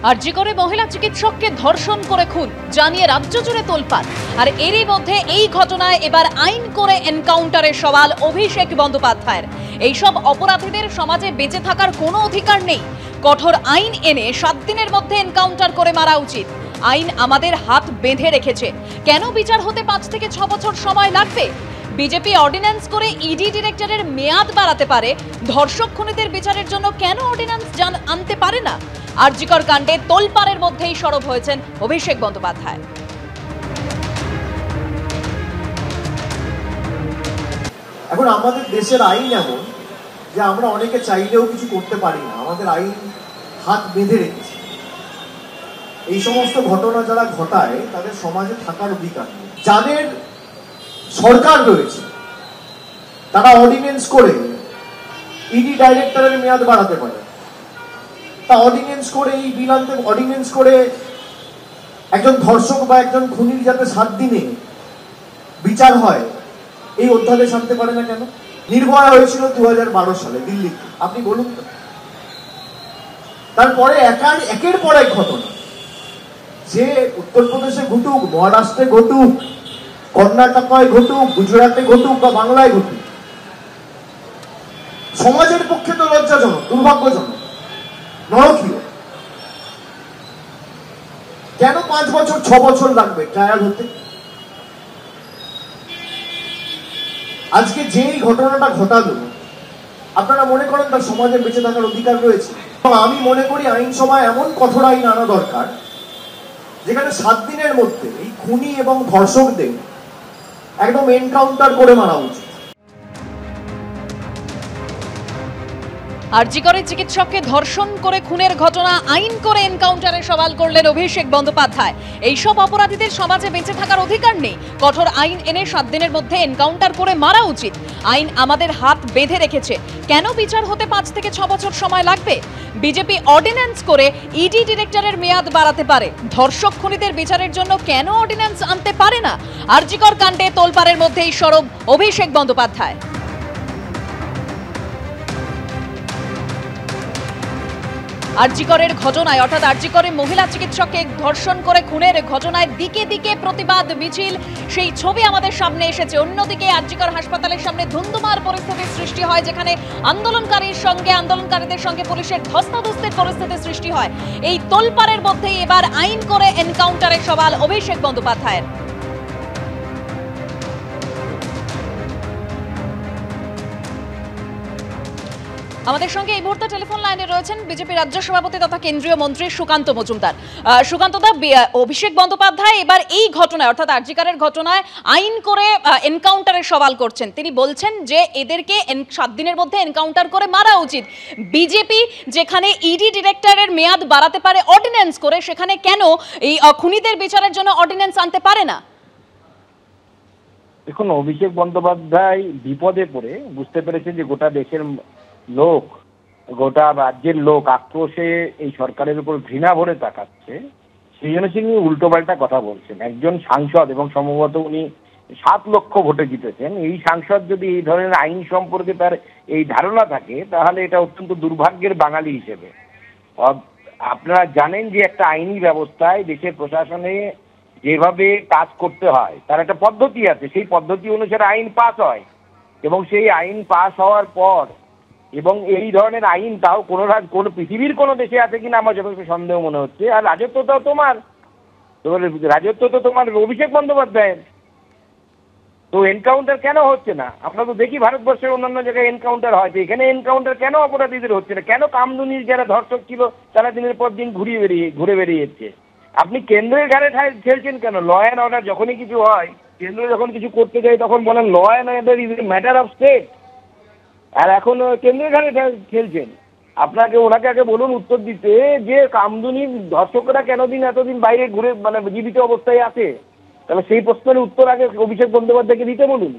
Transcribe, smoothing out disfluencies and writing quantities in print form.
আরজি করে মহিলা চিকিৎসককে ধর্ষণ করে খুন জানিয়ে রাজ্য জুড়ে তোলপাড়। আর এরই মধ্যে এই ঘটনায় এবার আইন করে এনকাউন্টারের সওয়াল অভিষেক বন্দ্যোপাধ্যায়ের। এইসব অপরাধীদের সমাজে বেঁচে থাকার কোনো অধিকার নেই। কঠোর আইন এনে 7 দিনের মধ্যে এনকাউন্টার করে মারা উচিত। আইন আমাদের হাত বেঁধে রেখেছে, কেন বিচার হতে 5 থেকে 6 বছর সময় লাগবে? বিজেপি অর্ডিন্যান্স করে ইডি ডিরেক্টরের মেয়াদ বাড়াতে পারে, ধর্ষক খুনিদের বিচারের জন্য কেন অর্ডিন্যান্স আনতে পারে না? আরজিকর কাণ্ডে তোলপাড়ের মধ্যেই সরব হয়েছেন অভিষেক বন্দ্যোপাধ্যায়। এখন আমাদের দেশের আইন এমন যে আমরা অনেকে চাইলেও কিছু করতে পারি না, আমাদের আইন হাত বেঁধে রেখেছে। এই সমস্ত ঘটনা যারা ঘটায় তাদের সমাজে থাকার অধিকার নেই। যাদের সরকার রয়েছে তারা অর্ডিন্যান্স করে ইডি ডাইরেক্টরের মেয়াদ বাড়াতে পারে, তা অর্ডিন্যান্স করে এই বিল আনতে অর্ডিন্যান্স করে একজন ধর্ষক বা একজন খুনির যাতে 7 দিনে বিচার হয় এই অধ্যাদেশ আনতে পারে না কেন? নির্ভয়া হয়েছিল 2012 সালে দিল্লিতে, আপনি বলুন তো। তারপরে একের পর এক ঘটনা, যে উত্তরপ্রদেশে ঘটুক, মহারাষ্ট্রে ঘটুক, কর্ণাটকায় ঘটুক, গুজরাটে ঘটুক বা বাংলায় ঘটুক, সমাজের পক্ষে তো লজ্জাজনক, দুর্ভাগ্যজনক, নরকীয়। কেন 5 বছর 6 বছর লাগবে ট্রায়াল হতে? আজকে যে ঘটনাটা ঘটালো, আপনারা মনে করেন তার সমাজে বেঁচে থাকার অধিকার রয়েছে? আমি মনে করি আইনসভায় এমন কঠোর আইন আনা দরকার যেখানে 7 দিনের মধ্যে এই খুনি এবং ধর্ষকদের একদম এনকাউন্টার করে মারা উচিত। আরজি করে চিকিৎসককে ধর্ষণ করে খুনের ঘটনা আইন করে এনকাউন্টারের সওয়াল করলেন অভিষেক বন্দ্যোপাধ্যায়। এইসব অপরাধীদের সমাজে বেঁচে থাকার অধিকার নেই। কঠোর আইন এনে 7 দিনের মধ্যে এনকাউন্টার করে মারা উচিত। আইন আমাদের হাত বেঁধে রেখেছে, কেন বিচার হতে 5 থেকে 6 বছর সময় লাগবে? বিজেপি অর্ডিন্যান্স করে ইডি ডিরেক্টরের মেয়াদ বাড়াতে পারে, ধর্ষক খুনিদের বিচারের জন্য কেন অর্ডিন্যান্স আনতে পারে না? আরজিকর কাণ্ডে তোলপাড়ের মধ্যেই সরব অভিষেক বন্দ্যোপাধ্যায়। আরজিকরের ঘটনায় অর্থাৎ আরজিকরে মহিলা চিকিৎসককে ধর্ষণ করে খুনের ঘটনায় দিকে দিকে প্রতিবাদ মিছিল, সেই ছবি আমাদের সামনে এসেছে। অন্যদিকে আরজিকর হাসপাতালের সামনে ধুন্ধুমার পরিস্থিতির সৃষ্টি হয়, যেখানে আন্দোলনকারীদের সঙ্গে পুলিশের ধস্তাধস্তির পরিস্থিতি সৃষ্টি হয়। এই তোলপাড়ের মধ্যেই এবার আইন করে এনকাউন্টারের সওয়াল অভিষেক বন্দ্যোপাধ্যায়ের। আমাদের সঙ্গে এই মুহূর্তে টেলিফোন লাইনে রয়েছেন বিজেপি রাজ্য সভাপতি তথা কেন্দ্রীয় মন্ত্রী সুকান্ত মজুমদার। সুকান্তদা, অভিষেক বন্দ্যোপাধ্যায় এবার এই ঘটনায় অর্থাৎ আরজিকরের ঘটনায় আইন করে এনকাউন্টারের সওয়াল করছেন। তিনি বলছেন যে এদেরকে 7 দিনের মধ্যে এনকাউন্টার করে মারা উচিত। বিজেপি যেখানে ইডি ডিরেক্টরের মেয়াদ বাড়াতে পারে অর্ডিন্যান্স করে, সেখানে কেন এই খুনিদের বিচারের জন্য অর্ডিন্যান্স আনতে পারে না? দেখুন, অভিষেক বন্দ্যোপাধ্যায় বিপদে পড়ে বুঝতে পেরেছেন যে গোটা দেশের লোক, গোটা রাজ্যের লোক আক্রোশে এই সরকারের উপর ঘৃণা ভরে তাকাচ্ছে। সেই জন্য তিনি উল্টোপাল্টা কথা বলছেন। একজন সাংসদ, এবং সম্ভবত উনি 7 লক্ষ ভোটে জিতেছেন, এই সাংসদ যদি এই ধরনের আইন সম্পর্কে তার এই ধারণা থাকে, তাহলে এটা অত্যন্ত দুর্ভাগ্যের বাঙালি হিসেবে। আপনারা জানেন যে একটা আইনি ব্যবস্থায় দেশের প্রশাসনে যেভাবে কাজ করতে হয় তার একটা পদ্ধতি আছে। সেই পদ্ধতি অনুসারে আইন পাস হয়, এবং সেই আইন পাস হওয়ার পর, এবং এই ধরনের আইন তাও কোনো পৃথিবীর কোনো দেশে আছে কিনা আমার যথেষ্ট সন্দেহ মনে হচ্ছে। আর রাজত্বটাও তোমার, রাজত্ব তো তোমার অভিষেক বন্দ্যোপাধ্যায়ের। তো এনকাউন্টার কেন হচ্ছে না? আমরা তো দেখি ভারতবর্ষের অন্যান্য জায়গায় এনকাউন্টার হয়, এখানে এনকাউন্টার কেন অপরাধীদের হচ্ছে না? কেন কামদুনির যারা ধর্ষক ছিল তারা দিনের পর দিন ঘুরে বেরিয়েছে? আপনি কেন্দ্রের ঘাড়ে ঠেলছেন কেন? ল অ্যান্ড অর্ডার যখনই কিছু হয়, কেন্দ্র যখন কিছু করতে যায় তখন বলেন law and order is a matter of state. আর এখন কেন্দ্রের ঘাড়ে খেলছেন। ওনাকে আগে বলুন উত্তর দিতে যে কামদুনির ধর্ষকরা কেন এতদিন বাইরে ঘুরে জীবিত অবস্থায় আছে। তাহলে সেই প্রশ্নের উত্তর আগে অভিষেক বন্দ্যোপাধ্যায়কে দিতে বলুন।